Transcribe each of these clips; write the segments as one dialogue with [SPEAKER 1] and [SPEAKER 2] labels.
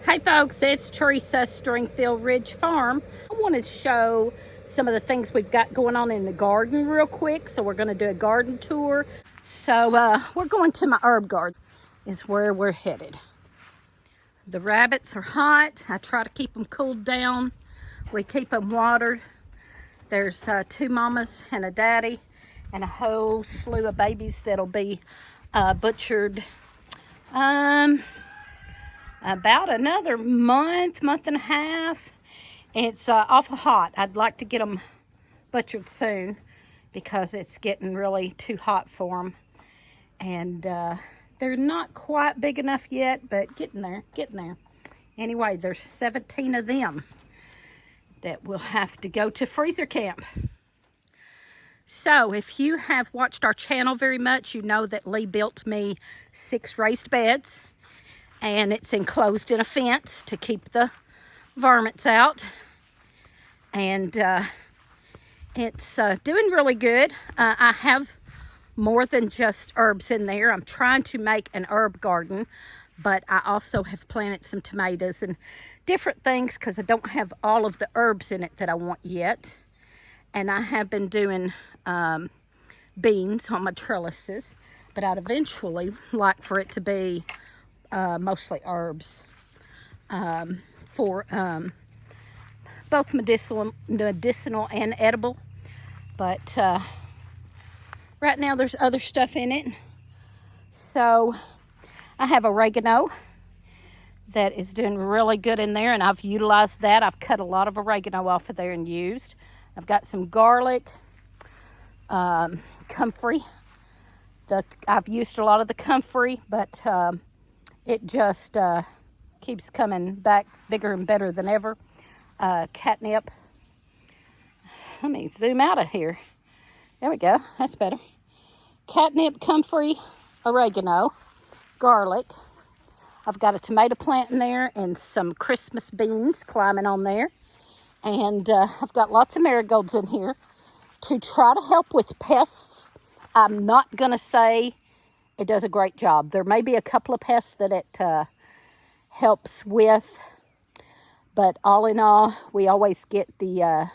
[SPEAKER 1] Hey folks, it's Teresa, Stringfield Ridge Farm. I want to show some of the things we've got going on in the garden real quick. So we're going to do a garden tour. So we're going to my herb garden is where we're headed. The rabbits are hot. I try to keep them cooled down. We keep them watered. There's 2 mamas and a daddy and a whole slew of babies that'll be butchered about another month and a half. It's awful hot. I'd like to get them butchered soon because it's getting really too hot for them. And they're not quite big enough yet, but getting there. Anyway, there's 17 of them that will have to go to freezer camp. So if you have watched our channel very much, you know that Lee built me 6 raised beds. And it's enclosed in a fence to keep the varmints out. And it's doing really good. I have more than just herbs in there. I'm trying to make an herb garden, but I also have planted some tomatoes and different things because I don't have all of the herbs in it that I want yet. And I have been doing beans on my trellises, but I'd eventually like for it to be mostly herbs for both medicinal and edible. But right now there's other stuff in it. So I have oregano that is doing really good in there, and I've utilized that. I've cut a lot of oregano off of there and used. I've got some garlic, comfrey. I've used a lot of the comfrey, but it just keeps coming back bigger and better than ever. Catnip. Let me zoom out of here. There we go. That's better. Catnip, comfrey, oregano, garlic. I've got a tomato plant in there and some Christmas beans climbing on there. And I've got lots of marigolds in here to try to help with pests. I'm not going to say it does a great job. There may be a couple of pests that it helps with, but all in all, we always get the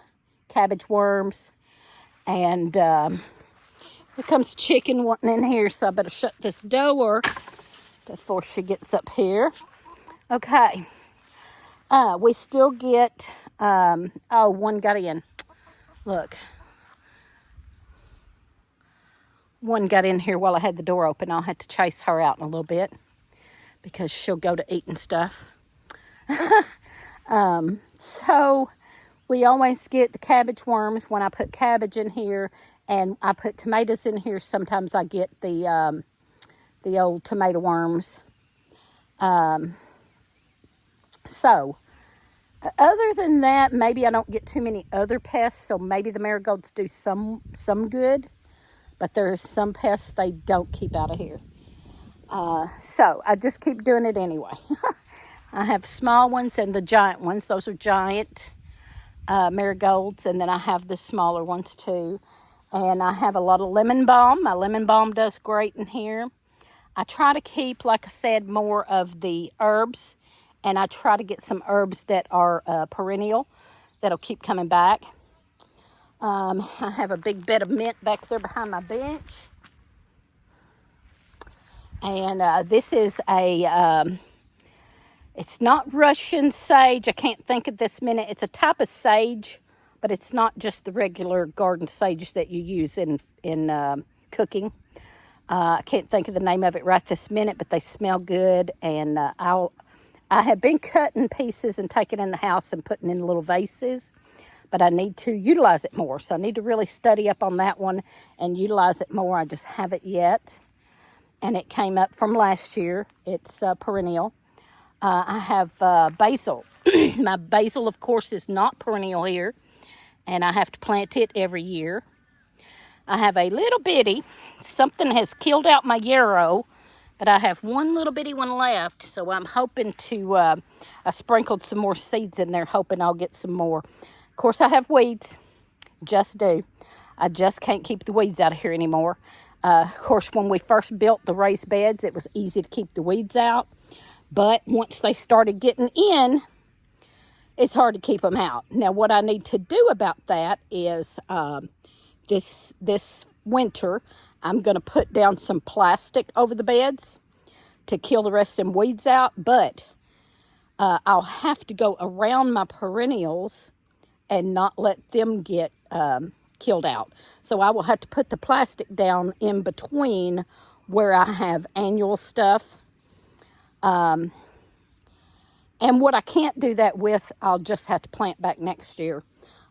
[SPEAKER 1] cabbage worms. And here comes Chicken wanting in here, so I better shut this door before she gets up here. Okay. We still get, oh, one got in. Look. One got in here while I had the door open. I'll have to chase her out in a little bit because she'll go to eating stuff. So we always get the cabbage worms when I put cabbage in here, and I put tomatoes in here. Sometimes I get the old tomato worms. So other than that, maybe I don't get too many other pests, so maybe the marigolds do some good. But there's some pests they don't keep out of here. So I just keep doing it anyway. I have small ones and the giant ones. Those are giant marigolds. And then I have the smaller ones too. And I have a lot of lemon balm. My lemon balm does great in here. I try to keep, like I said, more of the herbs. And I try to get some herbs that are perennial that'll keep coming back. I have a big bed of mint back there behind my bench. And this is it's not Russian sage. I can't think of this minute. It's a type of sage, but it's not just the regular garden sage that you use in cooking. I can't think of the name of it right this minute, but they smell good. And I have been cutting pieces and taking in the house and putting in little vases. But I need to utilize it more. So I need to really study up on that one and utilize it more. I just haven't yet. And it came up from last year. It's perennial. I have basil. My basil, of course, is not perennial here. And I have to plant it every year. I have a little bitty. Something has killed out my yarrow. But I have one little bitty one left. So I'm hoping to, I sprinkled some more seeds in there, hoping I'll get some more. Of course, I have weeds, just do. I just can't keep the weeds out of here anymore. Of course, when we first built the raised beds, it was easy to keep the weeds out. But once they started getting in, it's hard to keep them out. Now, what I need to do about that is this winter, I'm going to put down some plastic over the beds to kill the rest of them weeds out. But I'll have to go around my perennials and not let them get killed out. So I will have to put the plastic down in between where I have annual stuff. And what I can't do that with, I'll just have to plant back next year.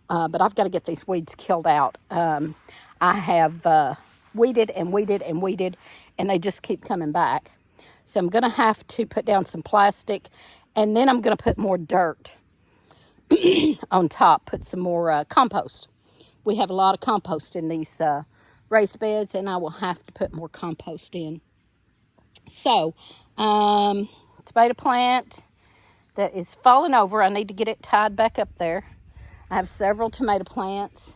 [SPEAKER 1] But I've got to get these weeds killed out. I have weeded and weeded and weeded, and they just keep coming back. So I'm going to have to put down some plastic, and then I'm going to put more dirt on top, put some more compost. We have a lot of compost in these raised beds, and I will have to put more compost in. So, tomato plant that is falling over. I need to get it tied back up there. I have several tomato plants.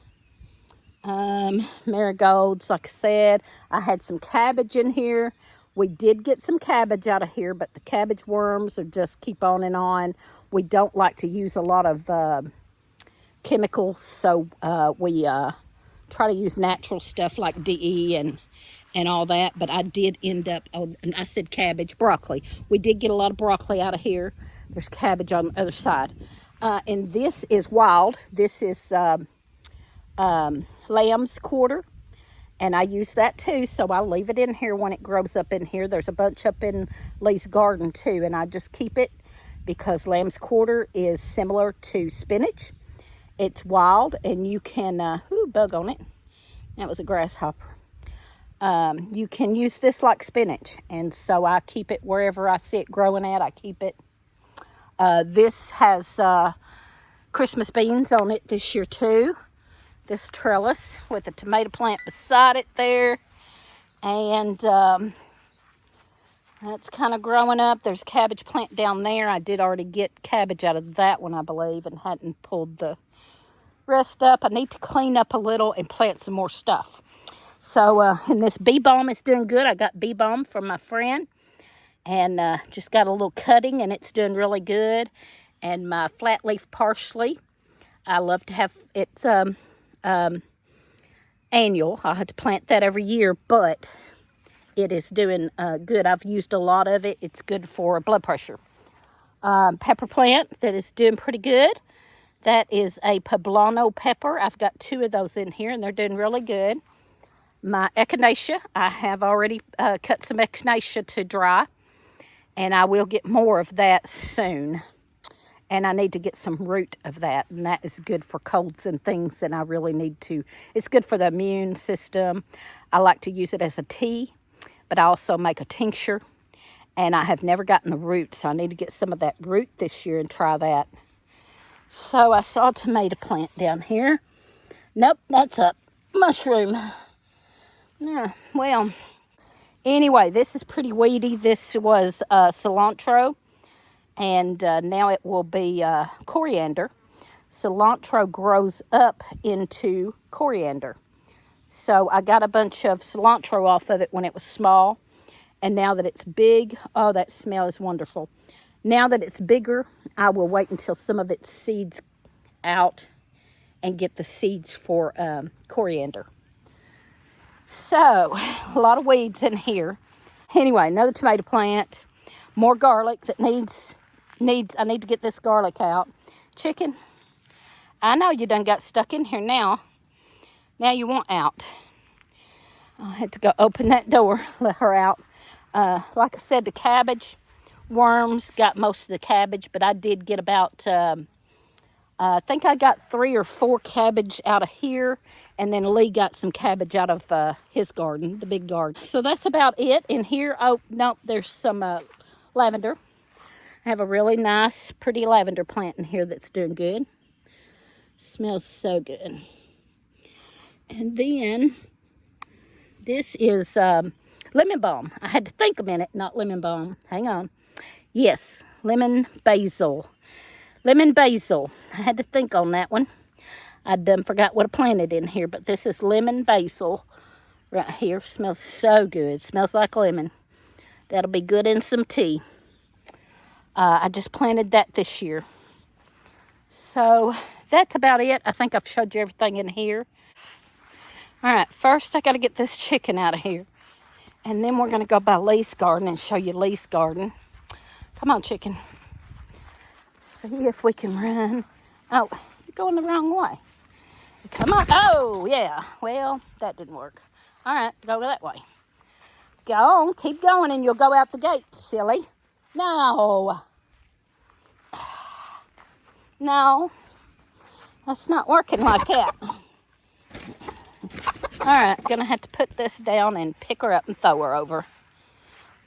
[SPEAKER 1] Marigolds, like I said. I had some cabbage in here. We did get some cabbage out of here, but the cabbage worms are just keep on and on. We don't like to use a lot of chemicals, so we try to use natural stuff like DE and all that. But I did end up, and I said cabbage, broccoli. We did get a lot of broccoli out of here. There's cabbage on the other side. And this is wild. This is lamb's quarter. And I use that too, so I'll leave it in here when it grows up in here. There's a bunch up in Lee's garden too, and I just keep it because lamb's quarter is similar to spinach. It's wild, and you can, bug on it. That was a grasshopper. You can use this like spinach, and so I keep it wherever I see it growing at, I keep it. This has Christmas beans on it this year too. This trellis with a tomato plant beside it there. And that's kind of growing up. There's a cabbage plant down there. I did already get cabbage out of that one, I believe, and hadn't pulled the rest up. I need to clean up a little and plant some more stuff. So, and this bee balm is doing good. I got bee balm from my friend. And just got a little cutting, and it's doing really good. And my flat leaf parsley, I love to have, it's annual. I have to plant that every year, but it is doing good. I've used a lot of it. It's good for blood pressure. Pepper plant that is doing pretty good. That is a poblano pepper. I've got 2 of those in here, and they're doing really good. My echinacea, I have already cut some echinacea to dry, and I will get more of that soon. And I need to get some root of that, and that is good for colds and things, and I really need to. It's good for the immune system. I like to use it as a tea, but I also make a tincture, and I have never gotten the root, so I need to get some of that root this year and try that. So I saw a tomato plant down here. Nope, that's a mushroom. Yeah, well, anyway, this is pretty weedy. This was cilantro. And now it will be coriander. Cilantro grows up into coriander. So I got a bunch of cilantro off of it when it was small. And now that it's big, oh, that smell is wonderful. Now that it's bigger, I will wait until some of its seeds out and get the seeds for coriander. So, a lot of weeds in here. Anyway, another tomato plant. More garlic that needs, I need to get this garlic out. Chicken, I know you done got stuck in here now. Now you want out. I had to go open that door, let her out. Like I said, the cabbage worms got most of the cabbage, but I did get about, I think I got 3 or 4 cabbage out of here, and then Lee got some cabbage out of his garden, the big garden. So that's about it in here. Oh, no, there's some lavender. I have a really nice, pretty lavender plant in here that's doing good. Smells so good. And then this is lemon balm. I had to think a minute, not lemon balm. Hang on. Yes, lemon basil. Lemon basil. I had to think on that one. I done forgot what I planted in here, but this is lemon basil right here. Smells so good. Smells like lemon. That'll be good in some tea. I just planted that this year. So that's about it. I think I've showed you everything in here. All right, first I got to get this chicken out of here. And then we're going to go by Lee's garden and show you Lee's garden. Come on, chicken. See if we can run. Oh, you're going the wrong way. Come on. Oh, yeah. Well, that didn't work. All right, go that way. Go on. Keep going and you'll go out the gate, silly. No. No. That's not working like that. All right, gonna have to put this down and pick her up and throw her over.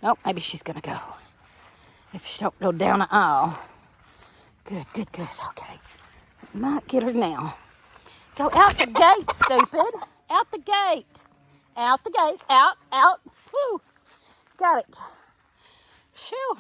[SPEAKER 1] Nope, maybe she's gonna go. If she don't go down the aisle. Good, good, good. Okay. Might get her now. Go out the gate, stupid. Out the gate. Out the gate. Out, out. Woo. Got it. Phew.